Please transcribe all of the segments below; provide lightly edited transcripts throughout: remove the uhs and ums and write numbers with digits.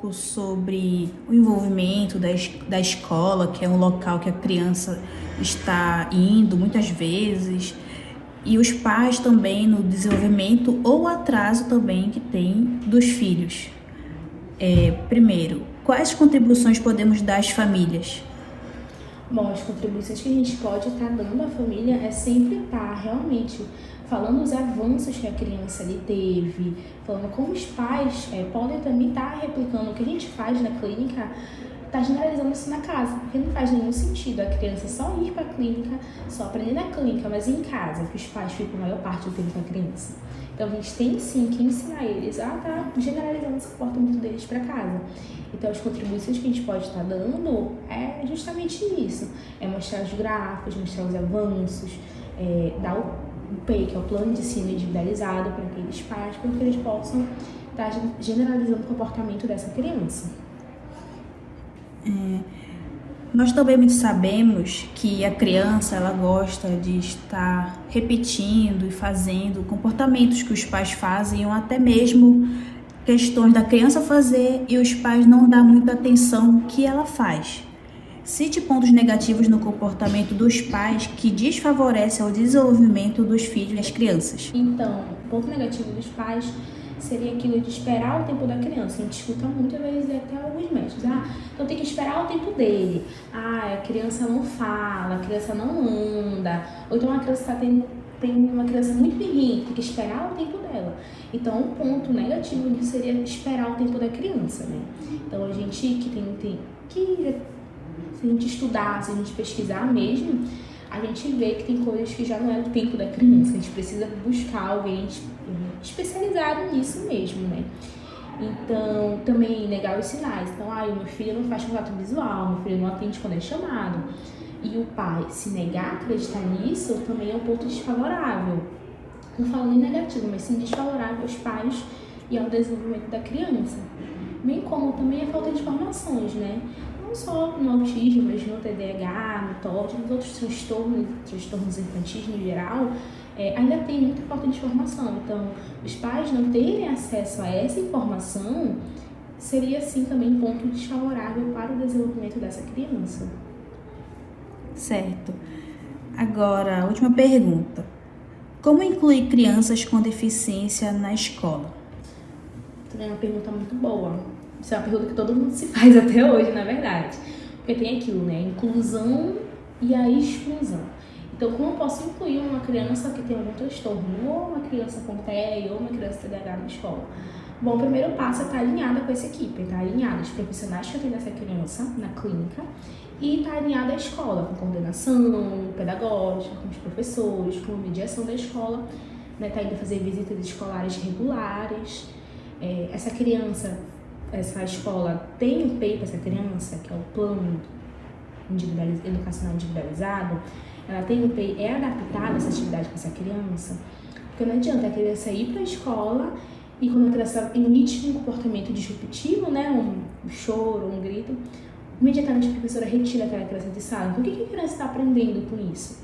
pouco sobre o envolvimento da escola, que é um local que a criança está indo muitas vezes, e os pais também no desenvolvimento ou atraso também que tem dos filhos. Primeiro, quais contribuições podemos dar às famílias? Bom, as contribuições que a gente pode estar dando à família é sempre estar realmente falando os avanços que a criança ali teve, falando como os pais podem também estar replicando o que a gente faz na clínica, tá generalizando isso na casa, porque não faz nenhum sentido a criança só ir para a clínica, só aprender na clínica, mas em casa, que os pais ficam a maior parte do tempo com a criança. Então a gente tem sim que ensinar eles a estar generalizando esse comportamento deles para casa. Então as contribuições que a gente pode estar dando é justamente isso, é mostrar os gráficos, mostrar os avanços, dar o PEI, que é o plano de ensino individualizado para aqueles pais, para que eles possam estar generalizando o comportamento dessa criança. Nós também sabemos que a criança ela gosta de estar repetindo e fazendo comportamentos que os pais fazem ou até mesmo questões da criança fazer e os pais não dão muita atenção que ela faz. Cite pontos negativos no comportamento dos pais que desfavorecem o desenvolvimento dos filhos e das crianças. Então, o ponto negativo dos pais seria aquilo de esperar o tempo da criança. A gente escuta muitas vezes até alguns médicos. Então tem que esperar o tempo dele. A criança não fala, a criança não anda. Ou então a criança tem uma criança muito birrenta, tem que esperar o tempo dela. Então, um ponto negativo disso seria esperar o tempo da criança, né? Então, a gente que tem que se a gente estudar, se a gente pesquisar mesmo, a gente vê que tem coisas que já não é o tempo da criança. A gente precisa buscar alguém especializado nisso mesmo, né? Então, também negar os sinais. Então, o meu filho não faz contato visual, meu filho não atende quando é chamado. E o pai se negar a acreditar nisso também é um ponto desfavorável. Não falo nem negativo, mas sim desfavorável aos pais e ao desenvolvimento da criança. Bem como também a falta de informações, né? Não só no autismo, mas no TDAH, no TOD, nos outros transtornos infantis no geral, ainda tem muita falta de informação. Então, os pais não terem acesso a essa informação seria, sim, também um ponto desfavorável para o desenvolvimento dessa criança. Certo. Agora, a última pergunta. Como incluir crianças com deficiência na escola? É uma pergunta muito boa. Isso é uma pergunta que todo mundo se faz até hoje, na verdade. Porque tem aquilo, né? A inclusão e a exclusão. Então, como eu posso incluir uma criança que tem algum transtorno, ou uma criança com TEA, ou uma criança TDAH na escola? Bom, o primeiro passo é estar alinhada com essa equipe, estar alinhada os profissionais que atendem essa criança na clínica e estar alinhada à escola, com coordenação pedagógica, com os professores, com a mediação da escola, né? Tá indo fazer visitas escolares regulares. Essa criança, essa escola tem um PEI para essa criança, que é o plano educacional individualizado. Ela tem um PEI, é adaptada a essa atividade para essa criança, porque não adianta a criança ir para a escola e quando a criança emite um comportamento disruptivo, né, um choro, um grito, imediatamente a professora retira aquela criança de sala. Então, o que a criança está aprendendo com isso?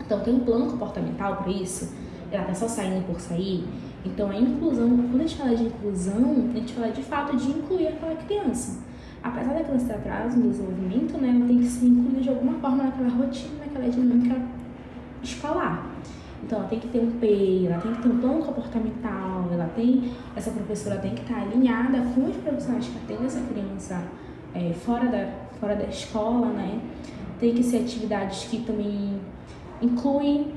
Então, tem um plano comportamental para isso? Ela está só saindo por sair? Então, a inclusão, quando a gente fala de inclusão, a gente fala de fato de incluir aquela criança. Apesar da criança ter atraso no desenvolvimento, né, ela tem que se incluir de alguma forma naquela rotina, naquela dinâmica escolar. Então, ela tem que ter um PEI, ela tem que ter um plano comportamental, essa professora tem que estar alinhada com os profissionais que atendem essa criança fora da escola, né? Tem que ser atividades que também incluem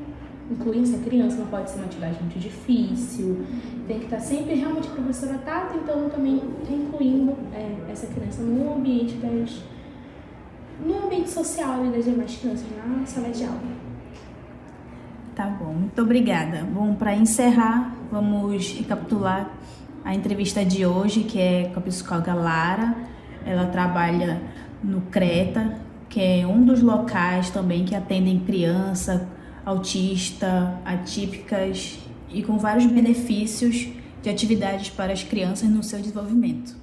essa criança, não pode ser uma atividade muito difícil. Tem que estar sempre, realmente, a professora está tentando também incluindo essa criança no ambiente social das demais crianças na sala de aula. Tá bom, muito obrigada. Bom, para encerrar, vamos recapitular a entrevista de hoje, que é com a psicóloga Lara. Ela trabalha no CRETA, que é um dos locais também que atendem criança autista, atípicas e com vários benefícios de atividades para as crianças no seu desenvolvimento.